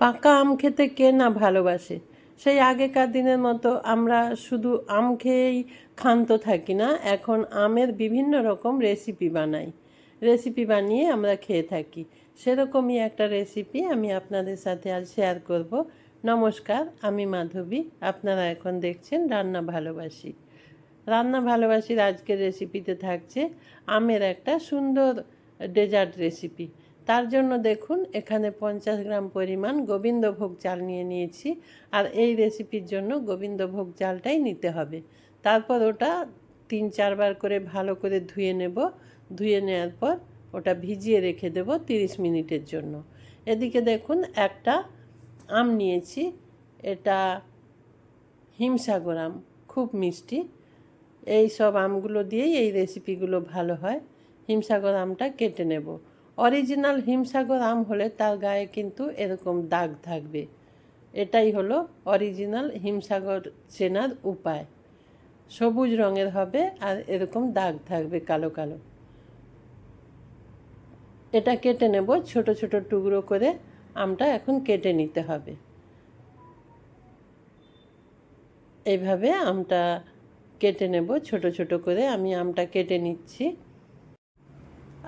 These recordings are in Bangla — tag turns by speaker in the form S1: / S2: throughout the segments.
S1: পাকা আম খেতে কে না ভালোবাসে। সেই আগেকার দিনের মতো আমরা শুধু আম খেয়েই ক্ষান্ত থাকি না, এখন আমের বিভিন্ন রকম রেসিপি বানাই, রেসিপি বানিয়ে আমরা খেয়ে থাকি। সেরকমই একটা রেসিপি আমি আপনাদের সাথে আজ শেয়ার করব। নমস্কার, আমি মাধবী। আপনারা এখন দেখছেন রান্না ভালোবাসি। রান্না ভালোবাসির আজকের রেসিপিতে থাকছে আমের একটা সুন্দর ডেজার্ট রেসিপি। তার জন্য দেখুন এখানে 50 গ্রাম পরিমাণ গোবিন্দভোগ চাল নিয়ে নিয়েছি। আর এই রেসিপির জন্য গোবিন্দভোগ চালটাই নিতে হবে। তারপর ওটা 3-4 বার করে ভালো করে ধুয়ে নেব। ধুয়ে নেওয়ার পর ওটা ভিজিয়ে রেখে দেব 30 মিনিটের জন্য। এদিকে দেখুন একটা আম নিয়েছি, এটা হিমসাগর আম, খুব মিষ্টি। এই সব আমগুলো দিয়েই এই রেসিপিগুলো ভালো হয়। হিমসাগর আমটা কেটে নেব। অরিজিনাল হিমসাগর আম হলে তার গায়ে কিন্তু এরকম দাগ থাকবে। এটাই হলো অরিজিনাল হিমসাগর চেনার উপায়। সবুজ রঙের হবে আর এরকম দাগ থাকবে কালো কালো। এটা কেটে নেব ছোট ছোট টুকরো করে। আমটা এখন কেটে নিতে হবে। এইভাবে আমটা কেটে নেব ছোট ছোট করে। আমি আমটা কেটে নিচ্ছি।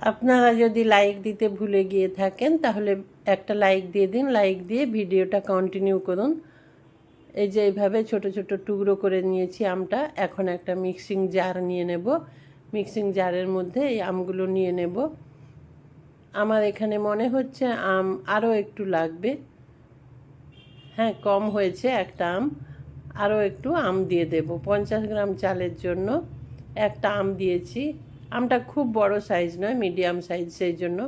S1: আপনারা যদি লাইক দিতে ভুলে গিয়ে থাকেন তাহলে একটা লাইক দিয়ে দিন। লাইক দিয়ে ভিডিওটা কন্টিনিউ করুন। এই যে এইভাবে ছোট ছোট টুকরো করে নিয়েছি আমটা। এখন একটা মিক্সিং জার নিয়ে নেব। মিক্সিং জারের মধ্যে এই আমগুলো নিয়ে নেব। আমার এখানে মনে হচ্ছে আম আরও একটু লাগবে। হ্যাঁ, কম হয়েছে একটা আম। আরও একটু আম দিয়ে দেব। 50 গ্রাম চালের জন্য একটা আম দিয়েছি। আমটা খুব বড় সাইজ নয়, মিডিয়াম সাইজ, সেই জন্য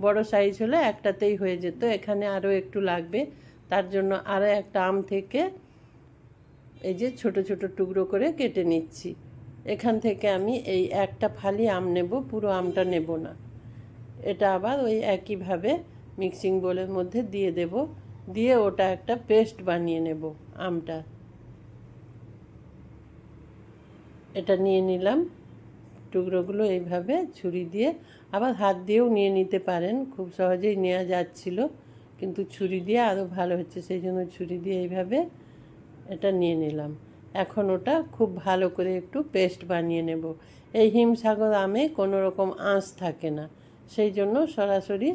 S1: বড় সাইজ হলে একটাতেই হয়ে যেত। এখানে আরও একটু লাগবে, তার জন্য আরও একটা আম থেকে এই যে ছোট ছোট টুকরো করে কেটে নিচ্ছি। এখান থেকে আমি এই একটা ফালি আম নেব, পুরো আমটা নেব না। এটা আবার ওই একইভাবে মিক্সিং বোলের মধ্যে দিয়ে দেব। দিয়ে ওটা একটা পেস্ট বানিয়ে নেব আমটা। এটা নিয়ে নিলাম টুকরোগুলো এইভাবে ছুরি দিয়ে। আবার হাত দিয়েও নিয়ে নিতে পারেন, খুব সহজেই নেওয়া যাচ্ছিল, কিন্তু ছুরি দিয়ে আরও ভালো হচ্ছে, সেই জন্য ছুরি দিয়ে এইভাবে এটা নিয়ে নিলাম। এখন ওটা খুব ভালো করে একটু পেস্ট বানিয়ে নেব। এই হিমসাগর আমে কোনো রকম আঁশ থাকে না, সেই জন্য সরাসরি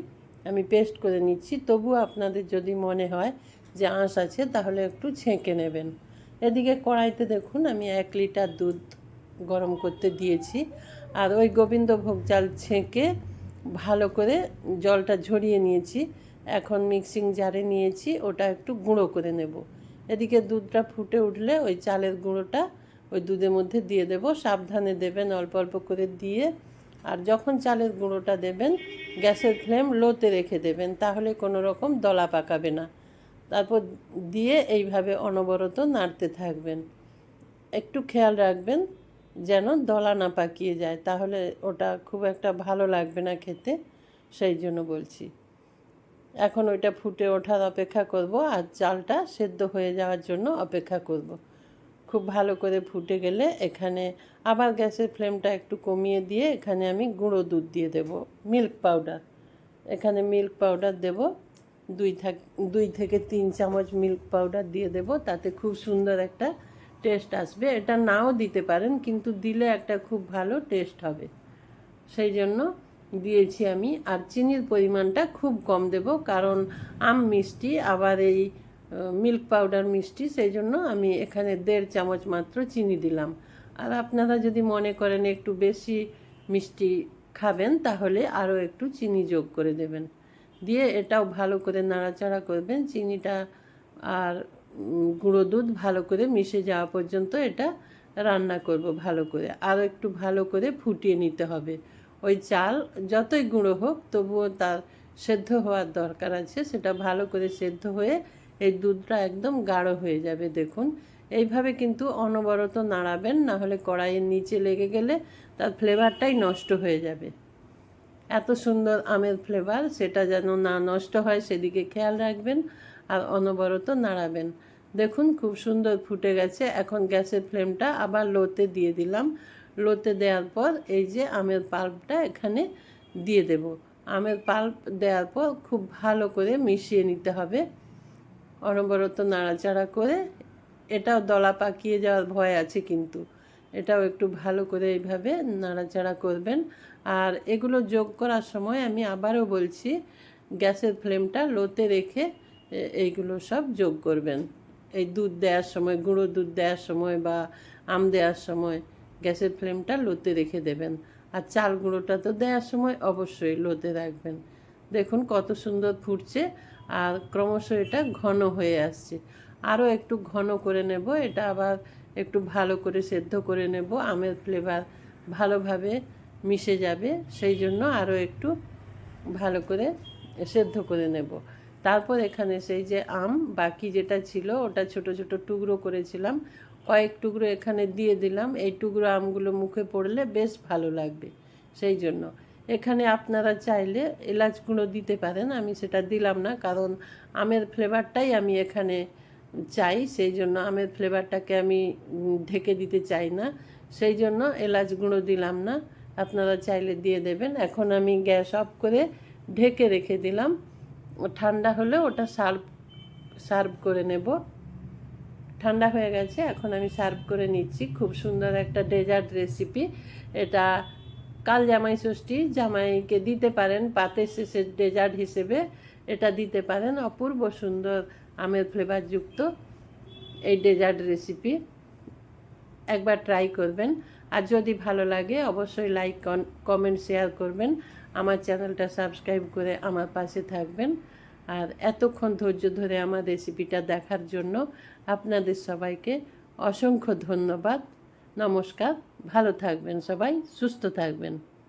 S1: আমি পেস্ট করে নিচ্ছি। তবুও আপনাদের যদি মনে হয় যে আঁশ আছে তাহলে একটু ছেঁকে নেবেন। এদিকে কড়াইতে দেখুন আমি 1 লিটার দুধ গরম করতে দিয়েছি। আর ওই গোবিন্দভোগ চাল ছেঁকে ভালো করে জলটা ঝরিয়ে নিয়েছি। এখন মিক্সিং জারে নিয়েছি, ওটা একটু গুঁড়ো করে নেব। এদিকে দুধটা ফুটে উঠলে ওই চালের গুঁড়োটা ওই দুধের মধ্যে দিয়ে দেব। সাবধানে দেবেন, অল্প অল্প করে দিয়ে। আর যখন চালের গুঁড়োটা দেবেন গ্যাসের ফ্লেম লোতে রেখে দেবেন, তাহলে কোনো রকম দলা পাকাবে না। তারপর দিয়ে এইভাবে অনবরত নাড়তে থাকবেন। একটু খেয়াল রাখবেন যেন দলা না পাকিয়ে যায়, তাহলে ওটা খুব একটা ভালো লাগবে না খেতে, সেই জন্য বলছি। এখন ওইটা ফুটে ওঠার অপেক্ষা করব আর চালটা সেদ্ধ হয়ে যাওয়ার জন্য অপেক্ষা করব। খুব ভালো করে ফুটে গেলে এখানে আবার গ্যাসের ফ্লেমটা একটু কমিয়ে দিয়ে এখানে আমি গুঁড়ো দুধ দিয়ে দেব, মিল্ক পাউডার। এখানে মিল্ক পাউডার দেব, 2 থেকে 3 চামচ মিল্ক পাউডার দিয়ে দেব। তাতে খুব সুন্দর একটা টেস্ট আসবে। এটা নাও দিতে পারেন, কিন্তু দিলে একটা খুব ভালো টেস্ট হবে, সেই জন্য দিয়েছি আমি। আর চিনির পরিমাণটা খুব কম দেব, কারণ আম মিষ্টি, আবার এই মিল্ক পাউডার মিষ্টি, সেই জন্য আমি এখানে 1.5 চামচ মাত্র চিনি দিলাম। আর আপনারা যদি মনে করেন একটু বেশি মিষ্টি খাবেন তাহলে আরও একটু চিনি যোগ করে দেবেন। দিয়ে এটাও ভালো করে নাড়াচাড়া করবেন। চিনিটা আর গুঁড়ো দুধ ভালো করে মিশে যাওয়া পর্যন্ত এটা রান্না করব ভালো করে। আরও একটু ভালো করে ফুটিয়ে নিতে হবে। ওই চাল যতই গুঁড়ো হোক তবুও তার সেদ্ধ হওয়ার দরকার আছে, সেটা ভালো করে সেদ্ধ হয়ে এই দুধটা একদম গাঢ় হয়ে যাবে। দেখুন এইভাবে কিন্তু অনবরত নাড়াবেন, না হলে কড়াইয়ের নিচে লেগে গেলে তার ফ্লেভারটাই নষ্ট হয়ে যাবে। এত সুন্দর আমের ফ্লেভার, সেটা যেন না নষ্ট হয় সেদিকে খেয়াল রাখবেন আর অনবরত নাড়াবেন। দেখুন খুব সুন্দর ফুটে গেছে। এখন গ্যাসের ফ্লেমটা আবার লোতে দিয়ে দিলাম। লোতে দেওয়ার পর এই যে আমের পাল্পটা এখানে দিয়ে দেব। আমের পাল্প দেওয়ার পর খুব ভালো করে মিশিয়ে নিতে হবে। অনবরত নাড়াচাড়া করে, এটাও দলা পাকিয়ে যাওয়ার ভয় আছে, কিন্তু এটাও একটু ভালো করে এইভাবে নাড়াচাড়া করবেন। আর এগুলো যোগ করার সময় আমি আবারও বলছি, গ্যাসের ফ্লেমটা লোতে রেখে এইগুলো সব যোগ করবেন। এই দুধ দেওয়ার সময়, গুঁড়ো দুধ দেওয়ার সময় বা আম দেওয়ার সময় গ্যাসের ফ্লেমটা লোতে রেখে দেবেন। আর চাল গুঁড়োটা তো দেওয়ার সময় অবশ্যই লোতে রাখবেন। দেখুন কত সুন্দর ফুটছে, আর ক্রমশ এটা ঘন হয়ে আসছে। আরও একটু ঘন করে নেব, এটা আবার একটু ভালো করে সেদ্ধ করে নেব, আমের ফ্লেভার ভালোভাবে মিশে যাবে, সেই জন্য আরও একটু ভালো করে সেদ্ধ করে নেব। তারপর এখানে সেই যে আম বাকি যেটা ছিল, ওটা ছোট ছোট টুকরো করেছিলাম, কয়েক টুকরো এখানে দিয়ে দিলাম। এই টুকরো আমগুলো মুখে পড়লে বেশ ভালো লাগবে, সেই জন্য এখানে আপনারা চাইলে এলাচ গুঁড়ো দিতে পারেন, আমি সেটা দিলাম না, কারণ আমের ফ্লেভারটাই আমি এখানে চাই, সেই জন্য আমের ফ্লেভারটাকে আমি ঢেকে দিতে চাই না, সেই জন্য এলাচ গুঁড়ো দিলাম না। আপনারা চাইলে দিয়ে দেবেন। এখন আমি গ্যাস অফ করে ঢেকে রেখে দিলাম, ঠান্ডা হলে ওটা সার্ভ করে নেব। ঠান্ডা হয়ে গেছে, এখন আমি সার্ভ করে নিচ্ছি। খুব সুন্দর একটা ডেজার্ট রেসিপি এটা। কাল জামাই ষষ্ঠী, জামাইকে দিতে পারেন পাতের শেষের ডেজার্ট হিসেবে, এটা দিতে পারেন। অপূর্ব সুন্দর আমের ফ্লেভারযুক্ত এই ডেজার্ট রেসিপি একবার ট্রাই করবেন। আর যদি ভালো লাগে অবশ্যই লাইক, কমেন্ট, শেয়ার করবেন। আমার চ্যানেলটা সাবস্ক্রাইব করে আমার পাশে থাকবেন। আর এতক্ষণ ধৈর্য ধরে আমার রেসিপিটা দেখার জন্য আপনাদের সবাইকে অসংখ্য ধন্যবাদ। নমস্কার, ভালো থাকবেন সবাই, সুস্থ থাকবেন।